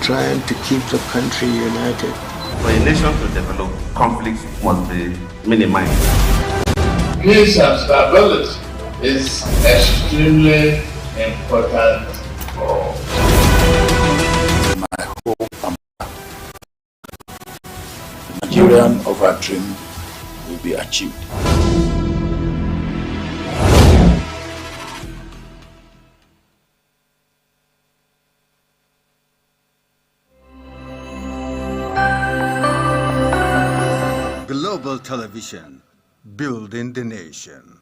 trying to keep the country united. For a nation to develop, conflicts must be minimized. Peace and stability is extremely important for all. My hope and the Nigerian of our dream will be achieved. Global Television, building the nation.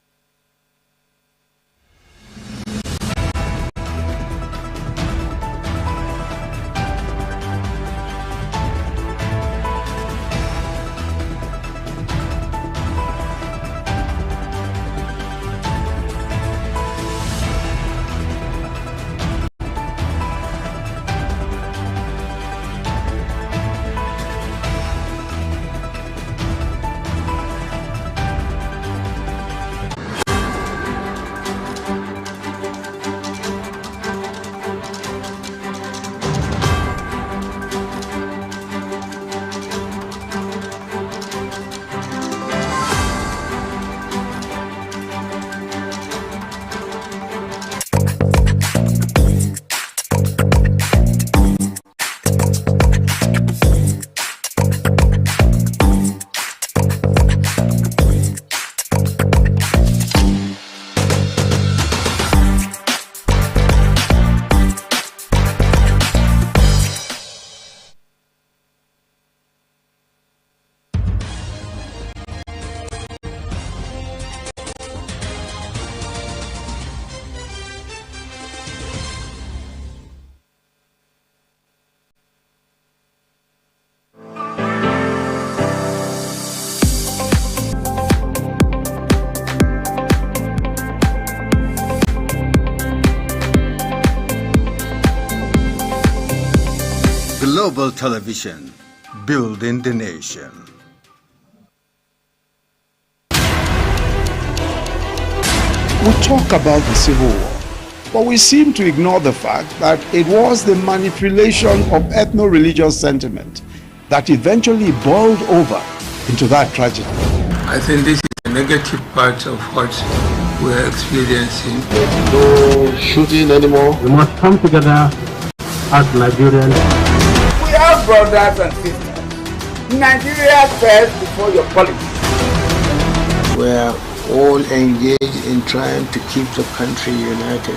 Global Television, building the nation. We talk about the Civil War, but we seem to ignore the fact that it was the manipulation of ethno-religious sentiment that eventually boiled over into that tragedy. I think this is a negative part of what we're experiencing. No shooting anymore. We must come together as Nigerians. We are brothers and sisters. Nigeria first before your politics. We're all engaged in trying to keep the country united.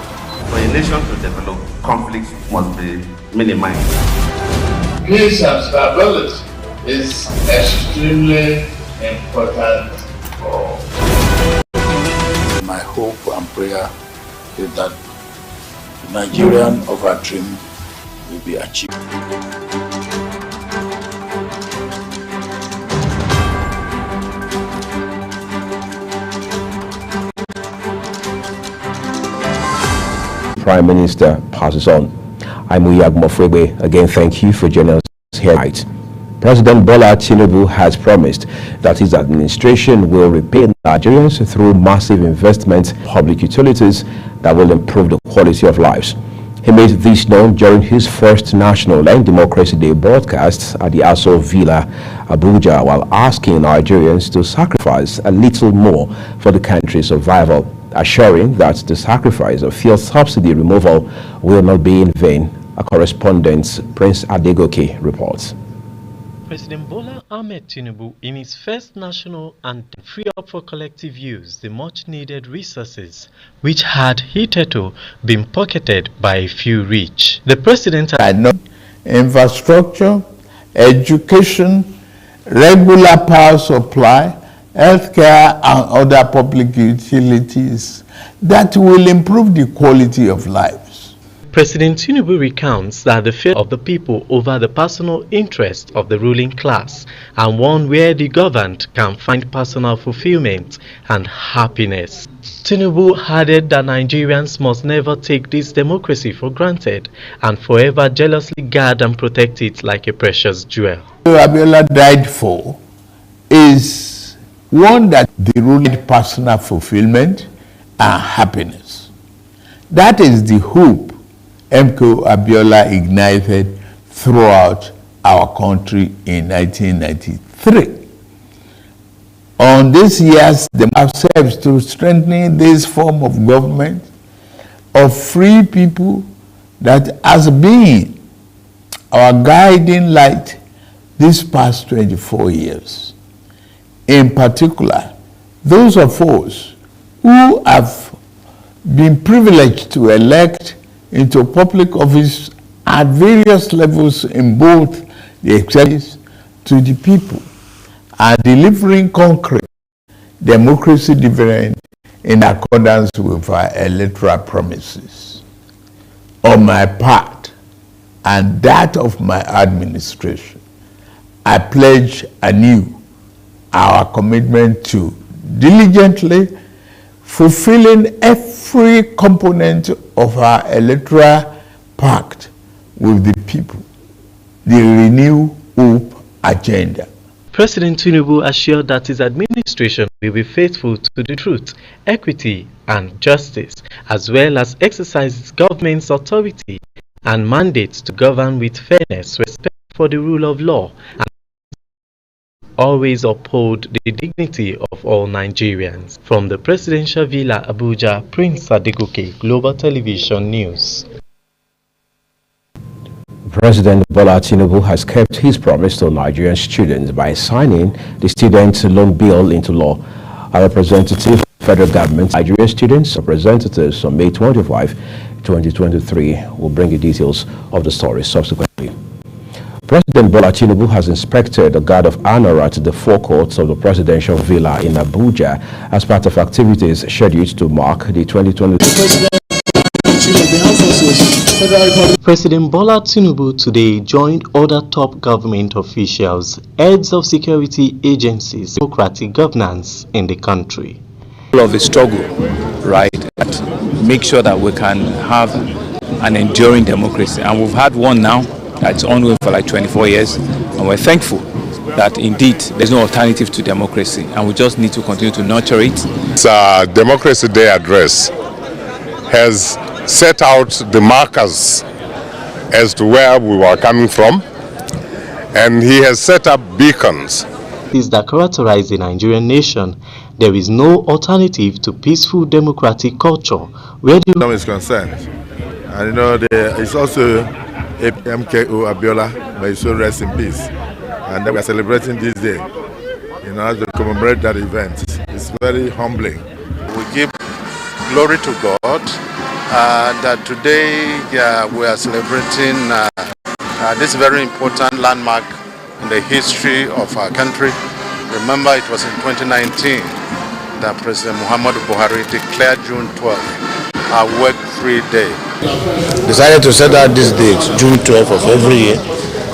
For a nation to develop, conflicts must be minimized. Peace and stability is extremely important for all. My hope and prayer is that the Nigerian of our dream will be achieved. Prime Minister passes on. I'm Uyag Mofwegbe. Again, thank you for joining us here tonight. President Bola Tinubu has promised that his administration will repay Nigerians through massive investment in public utilities that will improve the quality of lives. He made this known during his first National and Democracy Day broadcast at the Aso Villa, Abuja, while asking Nigerians to sacrifice a little more for the country's survival, assuring that the sacrifice of fuel subsidy removal will not be in vain. A correspondent, Prince Adegoke, reports. President Bola Ahmed Tinubu, in his first national anthem, free up for collective use the much-needed resources which had hitherto been pocketed by a few rich. The president had infrastructure, education, regular power supply, healthcare and other public utilities that will improve the quality of lives. President Tinubu recounts that the fear of the people over the personal interest of the ruling class, and one where the governed can find personal fulfillment and happiness. Tinubu added that Nigerians must never take this democracy for granted and forever jealously guard and protect it like a precious jewel. Abiola died for is one that the ruling personal fulfillment and happiness. That is the hope MKO Abiola ignited throughout our country in 1993. On this year's themselves to strengthening this form of government of free people that has been our guiding light these past 24 years. In particular, those of us who have been privileged to elect into public office at various levels in both the executive to the people are delivering concrete democracy dividend in accordance with our electoral promises. On my part and that of my administration, I pledge anew our commitment to diligently fulfilling every component of our electoral pact with the people, the Renew Hope agenda. President Tinubu assured that his administration will be faithful to the truth, equity and justice, as well as exercise its government's authority and mandate to govern with fairness, respect for the rule of law, and always uphold the dignity of all Nigerians. From the Presidential Villa, Abuja, Prince Adegoke, Global Television News. President Bola Tinubu has kept his promise to Nigerian students by signing the Student Loan Bill into law. A representative federal government Nigerian students representatives on May 25, 2023 will bring you details of the story subsequently. President Bola Tinubu has inspected the guard of honor at the forecourts of the Presidential Villa in Abuja as part of activities scheduled to mark the 2023. President Bola Tinubu today joined other top government officials, heads of security agencies, democratic governance in the country. Of a struggle, right, that make sure that we can have an enduring democracy, and we've had one now that's ongoing for like 24 years, and we're thankful that indeed there's no alternative to democracy, and we just need to continue to nurture it. This Democracy Day address has set out the markers as to where we were coming from, and he has set up beacons. That characterize the Nigerian nation. There is no alternative to peaceful democratic culture where the is concerned. And you know, it's also MKO Abiola, may so rest in peace. And we are celebrating this day, you know, to commemorate that event. It's very humbling. We give glory to God that today we are celebrating this very important landmark in the history of our country. Remember, it was in 2019 that President Muhammadu Buhari declared June 12th a work-free day. Decided to set out this date, June 12th of every year,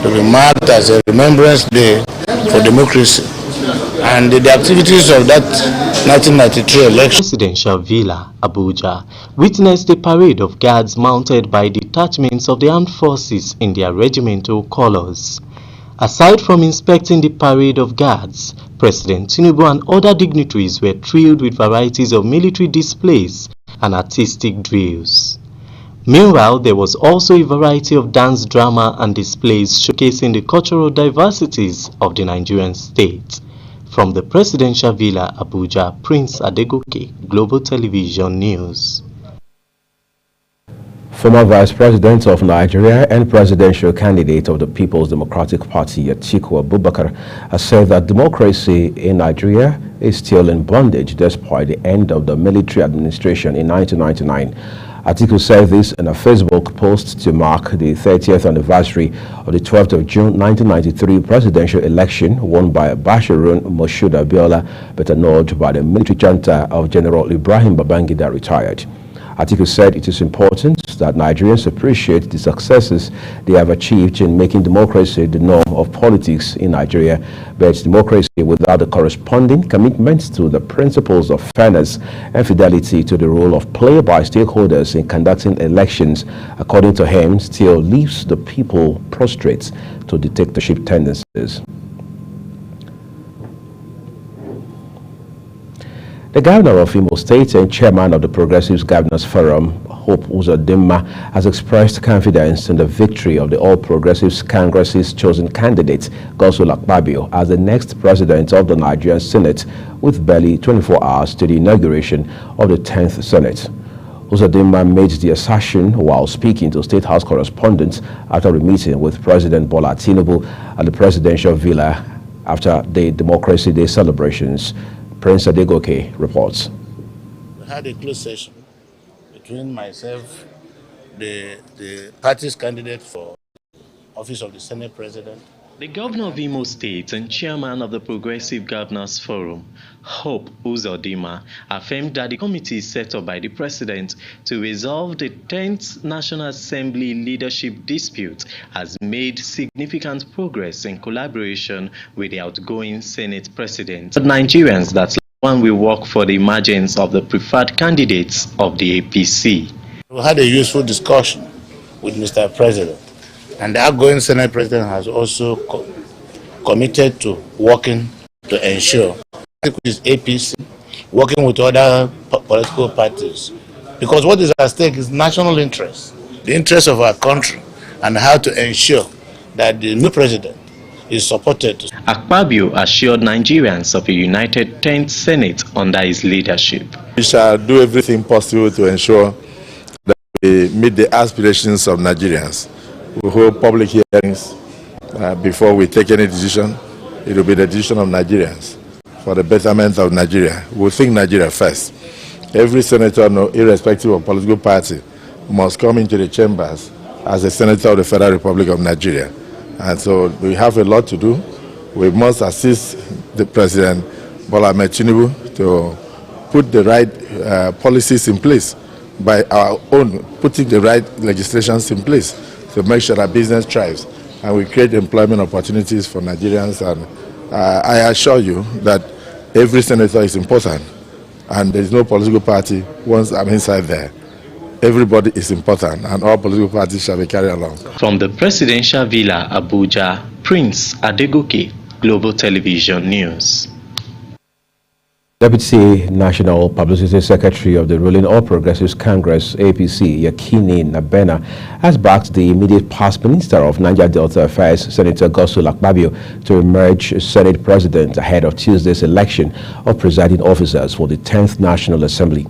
to be marked as a remembrance day for democracy. And the activities of that 1993 election. Presidential Villa, Abuja, witnessed a parade of guards mounted by detachments of the armed forces in their regimental colors. Aside from inspecting the parade of guards, President Tinubu and other dignitaries were thrilled with varieties of military displays and artistic drills. Meanwhile, there was also a variety of dance, drama and displays showcasing the cultural diversities of the Nigerian state. From the Presidential Villa, Abuja, Prince Adegoke, Global Television News. Former Vice President of Nigeria and presidential candidate of the People's Democratic Party, Atiku Abubakar, has said that democracy in Nigeria is still in bondage despite the end of the military administration in 1999. Atiku said this in a Facebook post to mark the 30th anniversary of the 12th of June 1993 presidential election won by Bashirun Moshood Abiola, better known by the military junta of General Ibrahim Babangida, retired. Atiku said it is important that Nigerians appreciate the successes they have achieved in making democracy the norm of politics in Nigeria, but democracy without the corresponding commitment to the principles of fairness and fidelity to the role of play by stakeholders in conducting elections, according to him, still leaves the people prostrate to dictatorship tendencies. The governor of Imo State and chairman of the Progressive Governors Forum, Hope Uzodinma, has expressed confidence in the victory of the All Progressives Congress's chosen candidate, Godswill Akpabio, as the next president of the Nigerian Senate, with barely 24 hours to the inauguration of the 10th Senate. Uzodinma made the assertion while speaking to State House correspondents after a meeting with President Bola Tinubu at the presidential villa after the Democracy Day celebrations. Prince Adegoke reports. We had a close session between myself, the party's candidate for office of the Senate President. The governor of Imo State and chairman of the Progressive Governors Forum, Hope Uzodinma, affirmed that the committee set up by the president to resolve the 10th National Assembly leadership dispute has made significant progress in collaboration with the outgoing Senate president. But Nigerians that one will work for the emergence of the preferred candidates of the APC. We had a useful discussion with Mr. President, and the outgoing Senate President has also committed to working to ensure with his APC, working with other political parties, because what is at stake is national interest, the interest of our country, and how to ensure that the new president is supported. Akpabio assured Nigerians of a united 10th Senate under his leadership. We shall do everything possible to ensure that we meet the aspirations of Nigerians. We hold public hearings before we take any decision. It will be the decision of Nigerians for the betterment of Nigeria. We think Nigeria first. Every senator, irrespective of political party, must come into the chambers as a senator of the Federal Republic of Nigeria. And so we have a lot to do. We must assist the President Bola Ahmed Tinubu to put the right policies in place by our own, putting the right legislations in place to make sure that business thrives and we create employment opportunities for Nigerians. And I assure you that every senator is important, and there is no political party once I'm inside there. Everybody is important, and all political parties shall be carried along. From the Presidential Villa, Abuja, Prince Adegoke, Global Television News. Deputy National Publicity Secretary of the ruling All Progressives Congress, APC, Yakini Nabena, has backed the immediate past Minister of Niger Delta Affairs, Senator Godswill Akpabio, to emerge Senate President ahead of Tuesday's election of presiding officers for the 10th National Assembly.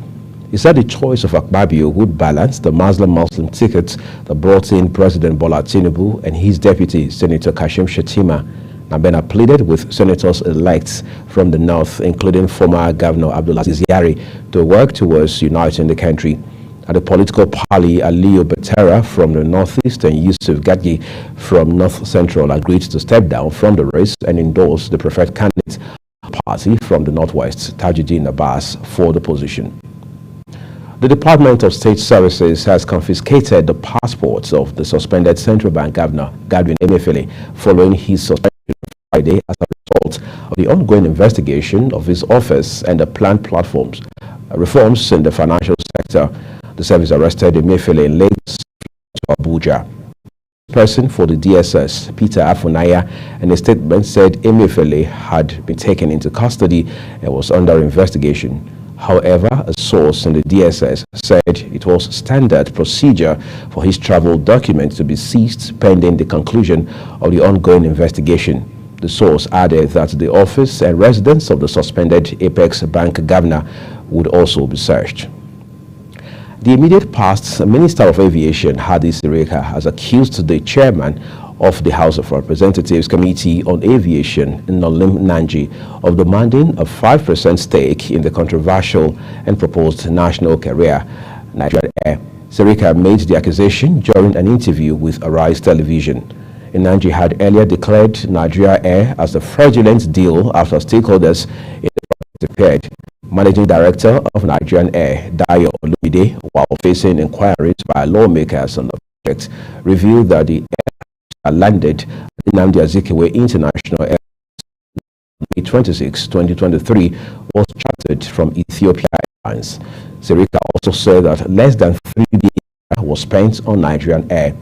He said the choice of Akpabio would balance the Muslim ticket that brought in President Bola Tinubu and his deputy, Senator Kashim Shettima. Nabena pleaded with senators-elects from the north, including former Governor Abdulaziz Yari, to work towards uniting the country. At the political party, Aliyu Batera from the northeast and Yusuf Gadgi from north central agreed to step down from the race and endorse the preferred candidate party from the northwest, Tajuddin Abbas, for the position. The Department of State Services has confiscated the passports of the suspended Central Bank Governor, Godwin Emefiele, following his suspension Friday as a result of the ongoing investigation of his office and the planned reforms in the financial sector. The service arrested Emefiele in Lagos to Abuja. Person for the DSS, Peter Afunaya, in a statement said Emefiele had been taken into custody and was under investigation. However, a source in the DSS said it was standard procedure for his travel documents to be seized pending the conclusion of the ongoing investigation. The source added that the office and residence of the suspended Apex Bank governor would also be searched. The immediate past Minister of Aviation, Hadi Sirika, has accused the chairman of the House of Representatives Committee on Aviation, Nolim Nanji, of demanding a 5% stake in the controversial and proposed national carrier, Nigeria Air. Sirika made the accusation during an interview with Arise Television. Nanji had earlier declared Nigeria Air as a fraudulent deal after stakeholders in the project appeared. Managing Director of Nigerian Air, Dayo Olumide, while facing inquiries by lawmakers on the project, revealed that the air landed at Nnamdi Azikiwe International Airport May 26, 2023, was chartered from Ethiopia Airlines. Sirika also said that less than 3 billion was spent on Nigerian Air.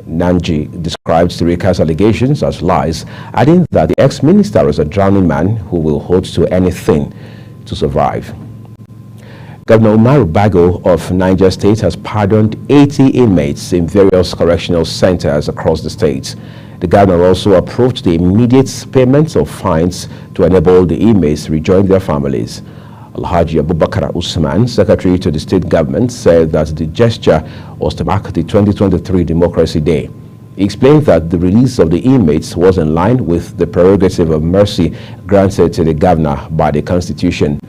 Nanji described Sirika's allegations as lies, adding that the ex-minister is a drowning man who will hold to anything to survive. Governor Umar Bago of Niger State has pardoned 80 inmates in various correctional centers across the state. The governor also approved the immediate payment of fines to enable the inmates rejoin their families. Alhaji Abubakar Usman, secretary to the state government, said that the gesture was to mark the 2023 Democracy Day. He explained that the release of the inmates was in line with the prerogative of mercy granted to the governor by the Constitution.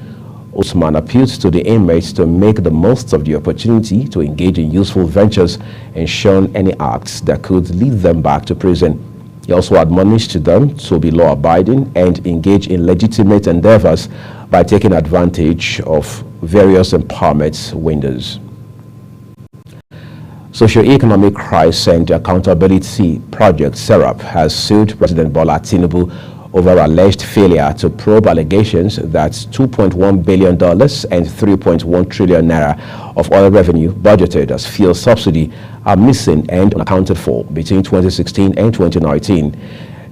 Usman appealed to the inmates to make the most of the opportunity to engage in useful ventures and shun any acts that could lead them back to prison. He also admonished them to be law-abiding and engage in legitimate endeavors by taking advantage of various empowerment windows. Socio-Economic Crisis and Accountability Project (SERAP) has sued President Bola Tinubu over alleged failure to probe allegations that $2.1 billion and 3.1 trillion naira of oil revenue budgeted as fuel subsidy are missing and unaccounted for between 2016 and 2019.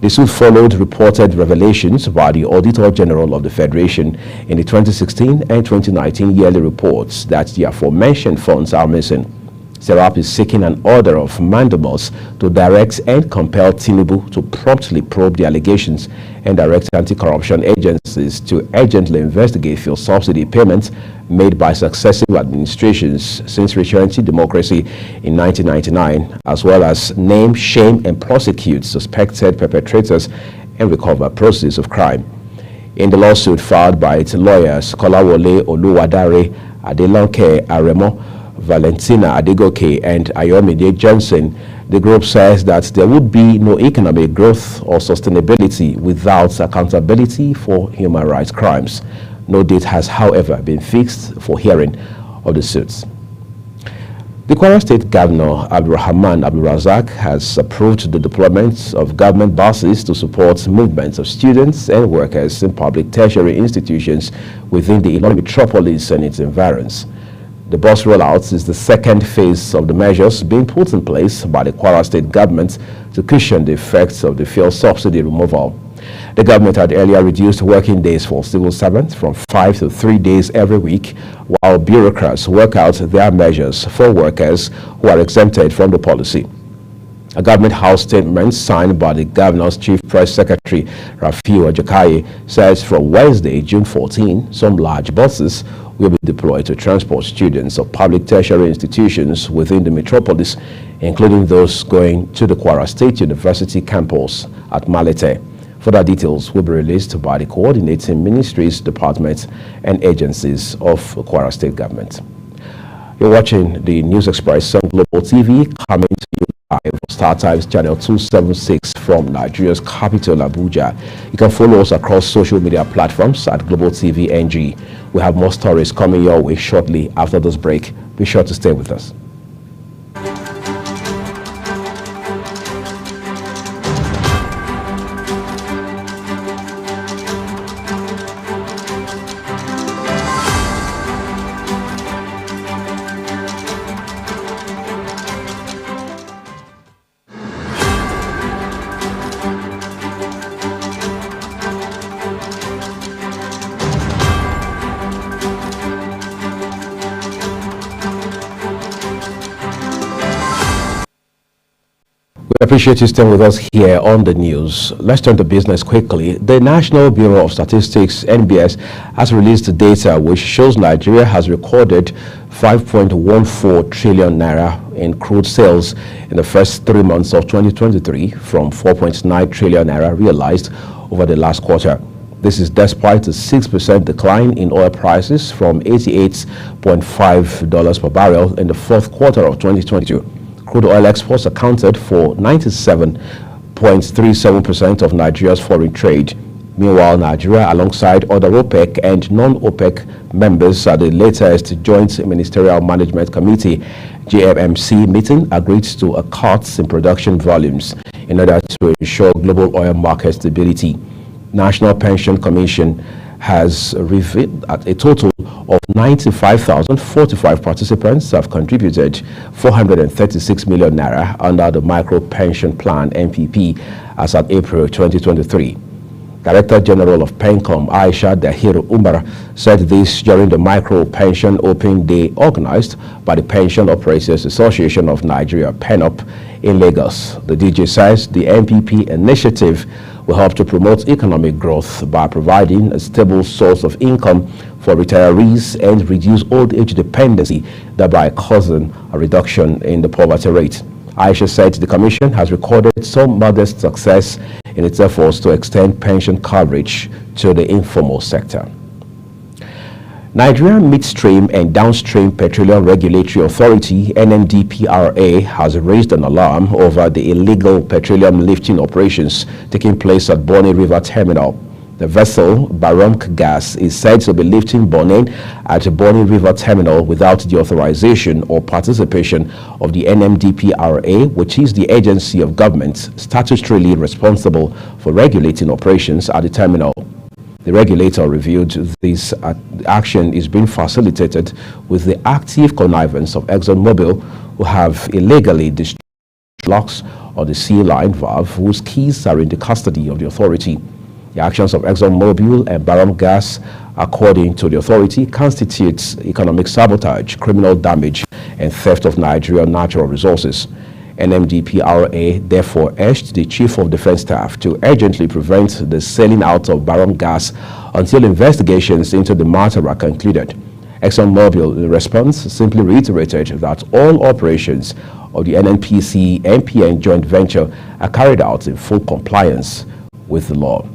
The suit followed reported revelations by the Auditor General of the Federation in the 2016 and 2019 yearly reports that the aforementioned funds are missing. SERAP is seeking an order of mandamus to direct and compel Tinubu to promptly probe the allegations and direct anti-corruption agencies to urgently investigate fuel subsidy payments made by successive administrations since returning to democracy in 1999, as well as name, shame, and prosecute suspected perpetrators and recover proceeds of crime. In the lawsuit filed by its lawyers, Kolawole Oluwadare, Adelanke Aremo, Valentina Adegoke, and Ayomide Johnson, the group says that there would be no economic growth or sustainability without accountability for human rights crimes. No date has, however, been fixed for hearing of the suits. The Kwara State Governor Abdulrahman Abdulrazak has approved the deployment of government buses to support movements of students and workers in public tertiary institutions within the Ilorin metropolis and its environs. The bus rollout is the second phase of the measures being put in place by the Kwara State government to cushion the effects of the fuel subsidy removal. The government had earlier reduced working days for civil servants from 5 to 3 days every week, while bureaucrats work out their measures for workers who are exempted from the policy. A government house statement signed by the governor's chief press secretary, Rafiu Ajakaye, says from Wednesday, June 14, some large buses will be deployed to transport students of public tertiary institutions within the metropolis, including those going to the Kwara State University campus at Malete. Further details will be released by the coordinating ministries, departments, and agencies of the Kwara State government. You're watching the News Express on Global TV, coming to you live on Star Times channel 276 from Nigeria's capital, Abuja. You can follow us across social media platforms at Global TV NG. We have more stories coming your way shortly after this break. Be sure to stay with us. We appreciate you staying with us here on the news. Let's turn to business quickly. The National Bureau of Statistics, NBS, has released data which shows Nigeria has recorded 5.14 trillion naira in crude sales in the first 3 months of 2023 from 4.9 trillion naira realized over the last quarter. This is despite a 6% decline in oil prices from $88.5 per barrel in the fourth quarter of 2022. Crude oil exports accounted for 97.37% of Nigeria's foreign trade. Meanwhile, Nigeria, alongside other OPEC and non-OPEC members at the latest Joint Ministerial Management Committee (JMMC) meeting, agreed to a cut in production volumes in order to ensure global oil market stability. National Pension Commission has revealed that a total of 95,045 participants have contributed 436 million naira under the Micro Pension Plan (MPP) as at April 2023. Director General of PENCOM, Aisha Dahiru Umar, said this during the micro pension open day organized by the Pension Operators Association of Nigeria, PENOP, in Lagos. The DG says the NPP initiative will help to promote economic growth by providing a stable source of income for retirees and reduce old age dependency, thereby causing a reduction in the poverty rate. Aisha said the Commission has recorded some modest success in its efforts to extend pension coverage to the informal sector. Nigerian Midstream and Downstream Petroleum Regulatory Authority, NMDPRA, has raised an alarm over the illegal petroleum lifting operations taking place at Bonny River Terminal. The vessel, Barumk Gas, is said to be lifting Bonny at Bonny River Terminal without the authorization or participation of the NMDPRA, which is the agency of government statutorily responsible for regulating operations at the terminal. The regulator revealed this action is being facilitated with the active connivance of ExxonMobil, who have illegally destroyed locks on the sea line valve, whose keys are in the custody of the authority. The actions of ExxonMobil and Barumk Gas, according to the authority, constitutes economic sabotage, criminal damage, and theft of Nigerian natural resources. NMDPRA therefore urged the Chief of Defense Staff to urgently prevent the selling out of Barumk Gas until investigations into the matter are concluded. ExxonMobil, in response, simply reiterated that all operations of the NNPC-MPN joint venture are carried out in full compliance with the law.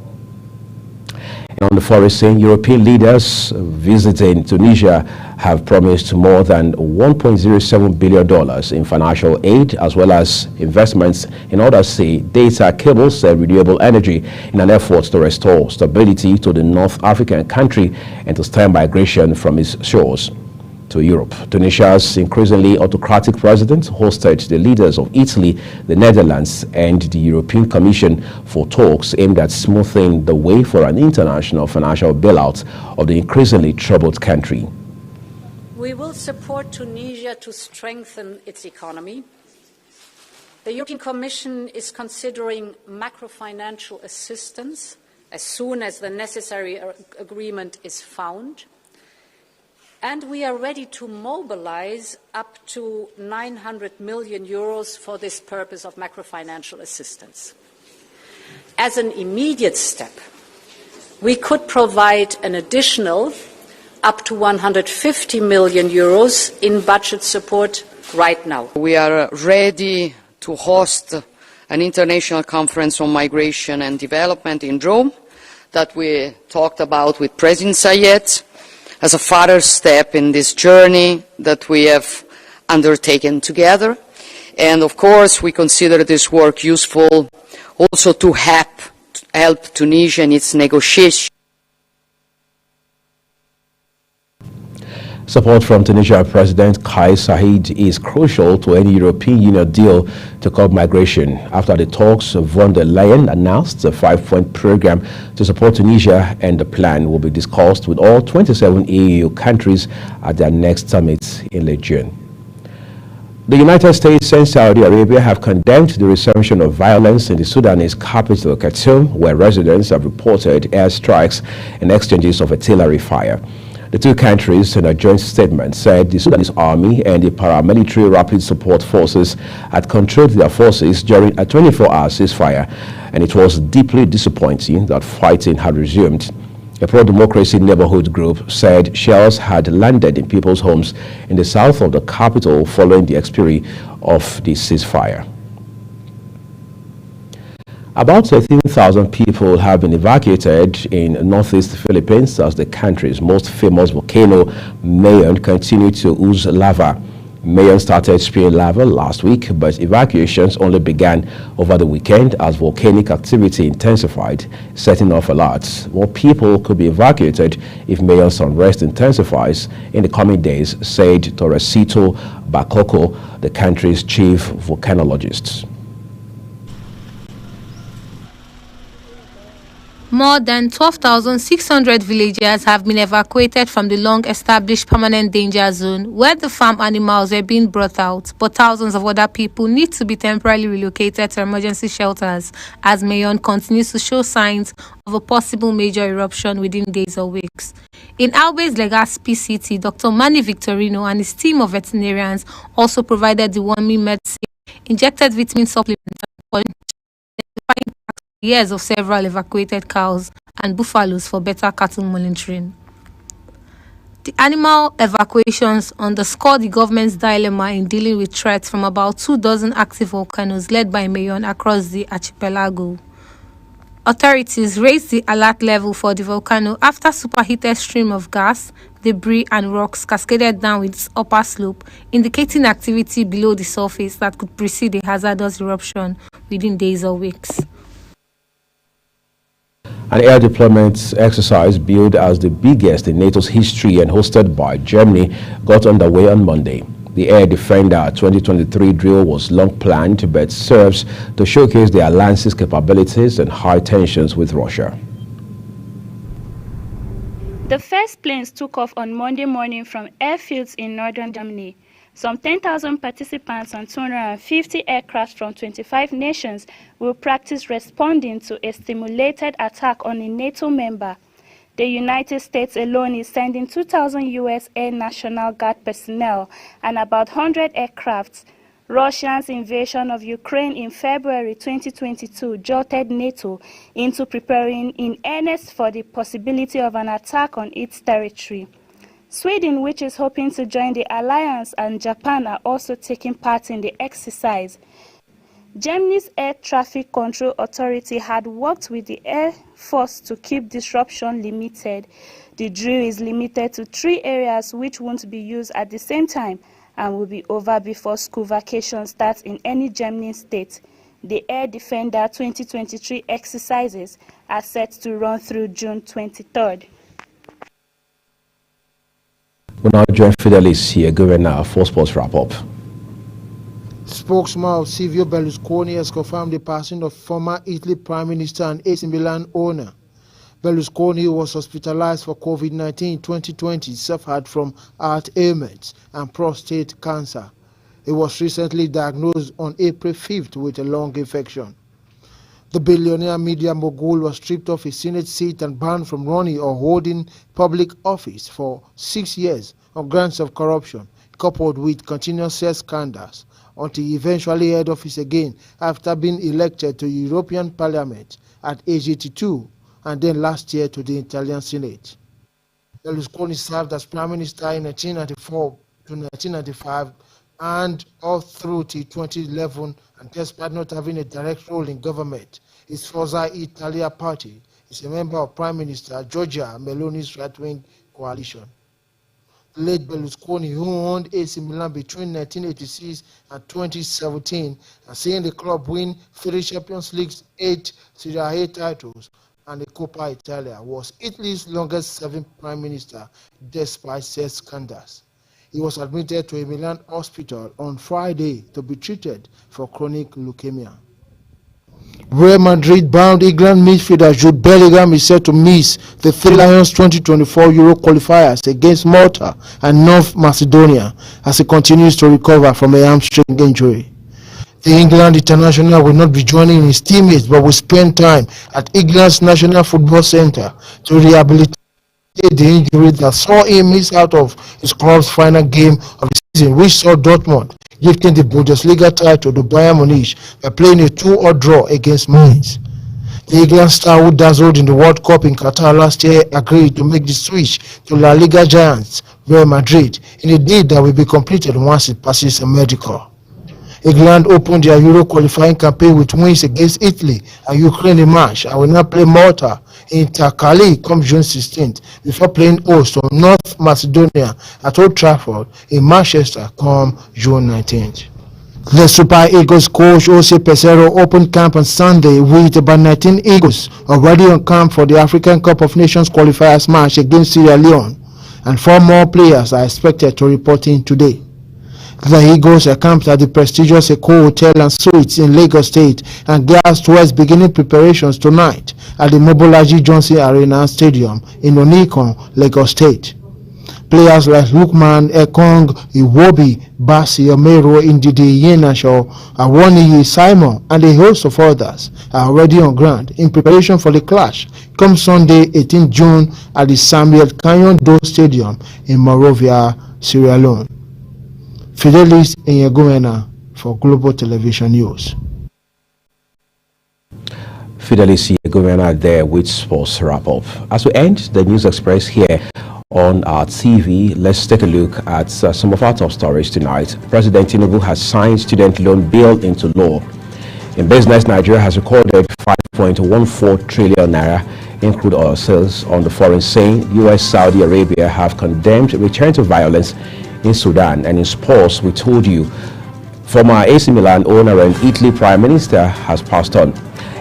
And on the forest scene, European leaders visiting Tunisia have promised more than $1.07 billion in financial aid as well as investments in Undersea data cables and renewable energy in an effort to restore stability to the North African country and to stem migration from its shores to Europe. Tunisia's increasingly autocratic president hosted the leaders of Italy, the Netherlands, and the European Commission for talks aimed at smoothing the way for an international financial bailout of the increasingly troubled country. We will support Tunisia to strengthen its economy. The European Commission is considering macro-financial assistance as soon as the necessary agreement is found. And we are ready to mobilize up to 900 million euros for this purpose of macro-financial assistance. As an immediate step, we could provide an additional up to 150 million euros in budget support right now. We are ready to host an international conference on migration and development in Rome that we talked about with President Sayed as a further step in this journey that we have undertaken together. And of course, we consider this work useful also to help Tunisia in its negotiation. Support from Tunisia President Kais Saied is crucial to any European Union deal to curb migration after the talks of von der Leyen announced a 5-point program to support Tunisia, and the plan will be discussed with all 27 EU countries at their next summit in late June. The United States and Saudi Arabia have condemned the resumption of violence in the Sudanese capital, Khartoum, where residents have reported airstrikes and exchanges of artillery fire. The two countries, in a joint statement, said the Sudanese army and the paramilitary rapid support forces had controlled their forces during a 24-hour ceasefire, and it was deeply disappointing that fighting had resumed. A pro-democracy neighborhood group said shells had landed in people's homes in the south of the capital following the expiry of the ceasefire. About 13,000 people have been evacuated in northeast Philippines as the country's most famous volcano, Mayon, continued to ooze lava. Mayon started spewing lava last week, but evacuations only began over the weekend as volcanic activity intensified, setting off alerts. More people could be evacuated if Mayon's unrest intensifies in the coming days, said Torresito Bakoko, the country's chief volcanologist. More than 12,600 villagers have been evacuated from the long-established permanent danger zone where the farm animals were being brought out, but thousands of other people need to be temporarily relocated to emergency shelters as Mayon continues to show signs of a possible major eruption within days or weeks. In Always Legazpi City, Dr. Manny Victorino and his team of veterinarians also provided the warming medicine, injected vitamin supplements, and years of several evacuated cows and buffaloes for better cattle monitoring. The animal evacuations underscore the government's dilemma in dealing with threats from about 24 active volcanoes led by Mayon across the archipelago. Authorities raised the alert level for the volcano after superheated stream of gas, debris and rocks cascaded down its upper slope, indicating activity below the surface that could precede a hazardous eruption within days or weeks. An air deployment exercise billed as the biggest in NATO's history and hosted by Germany got underway on Monday. The Air Defender 2023 drill was long planned but serves to showcase the alliance's capabilities and high tensions with Russia. The first planes took off on Monday morning from airfields in northern Germany. Some 10,000 participants and 250 aircraft from 25 nations will practice responding to a simulated attack on a NATO member. The United States alone is sending 2,000 U.S. Air National Guard personnel and about 100 aircrafts. Russia's invasion of Ukraine in February 2022 jolted NATO into preparing in earnest for the possibility of an attack on its territory. Sweden, which is hoping to join the alliance, and Japan are also taking part in the exercise. Germany's Air Traffic Control Authority had worked with the Air Force to keep disruption limited. The drill is limited to 3 areas which won't be used at the same time and will be over before school vacation starts in any German state. The Air Defender 2023 exercises are set to run through June 23rd. We now join Fidelis here, Governor for Sports Wrap-Up. Spokesman of Silvio Berlusconi has confirmed the passing of former Italy Prime Minister and AC Milan owner. Berlusconi, who was hospitalized for COVID-19 in 2020, suffered from heart ailments and prostate cancer. He was recently diagnosed on April 5th with a lung infection. The billionaire media mogul was stripped of his Senate seat and banned from running or holding public office for 6 years on grounds of corruption, coupled with continuous sex scandals, until he eventually held office again after being elected to European Parliament at age 82 and then last year to the Italian Senate. Berlusconi served as Prime Minister in 1994 to 1995 and all through to 2011, and despite not having a direct role in government, his Forza Italia party is a member of Prime Minister Giorgia Meloni's right-wing coalition. The late Berlusconi, who owned AC Milan between 1986 and 2017, and seeing the club win 3 Champions League, 8 Serie A titles, and the Coppa Italia, was Italy's longest-serving prime minister despite sex scandals. He was admitted to a Milan hospital on Friday to be treated for chronic leukemia. Real Madrid-bound England midfielder Jude Bellingham is set to miss the Three Lions 2024 Euro qualifiers against Malta and North Macedonia as he continues to recover from a hamstring injury. The England international will not be joining his teammates but will spend time at England's National Football Centre to rehabilitate the injury that saw him miss out of his club's final game of the season, which saw Dortmund gifting the Bundesliga title to Bayern Munich by playing a 2-2 draw against Mainz. The England star, who dazzled in the World Cup in Qatar last year, agreed to make the switch to La Liga giants Real Madrid in a deal that will be completed once it passes a medical. England opened their Euro qualifying campaign with wins against Italy and Ukraine in March and will now play Malta in Takali come June 16th before playing host to North Macedonia at Old Trafford in Manchester come June 19th. The Super Eagles coach Jose Peseiro opened camp on Sunday with about 19 Eagles already on camp for the African Cup of Nations qualifiers match against Sierra Leone, and 4 more players are expected to report in today. The Eagles are camped at the prestigious Eko Hotel and Suites in Lagos State and gears towards beginning preparations tonight at the Mobolaji Johnson Arena Stadium in Onikon, Lagos State. Players like Lukman, Ekong, Iwobi, Basi, Omero, Indidi, Yenasho, Awoniyi, Simon, and a host of others are already on ground in preparation for the clash come Sunday, 18 June at the Samuel Canyon Dome Stadium in Monrovia, Sierra Leone. Fidelis Enyegumena for Global Television News. Fidelis Enyegumena there with sports wrap-up. As we end the News Express here on our TV, let's take a look at some of our top stories tonight. President Tinubu has signed student loan bill into law. In business, Nigeria has recorded 5.14 trillion naira in crude oil sales on the foreign scene. US, Saudi Arabia have condemned return to violence in Sudan. And in sports, we told you former AC Milan owner and Italy Prime Minister has passed on.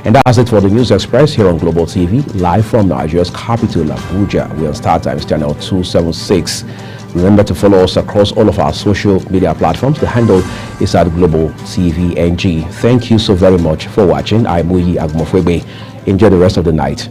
And that's it for the News Express here on Global TV, live from Nigeria's capital, Abuja. We're on Star Times channel 276. Remember to follow us across all of our social media platforms. The handle is at Global TV NG. Thank you so very much for watching. I'm Muyi Agmofwebe. Enjoy the rest of the night.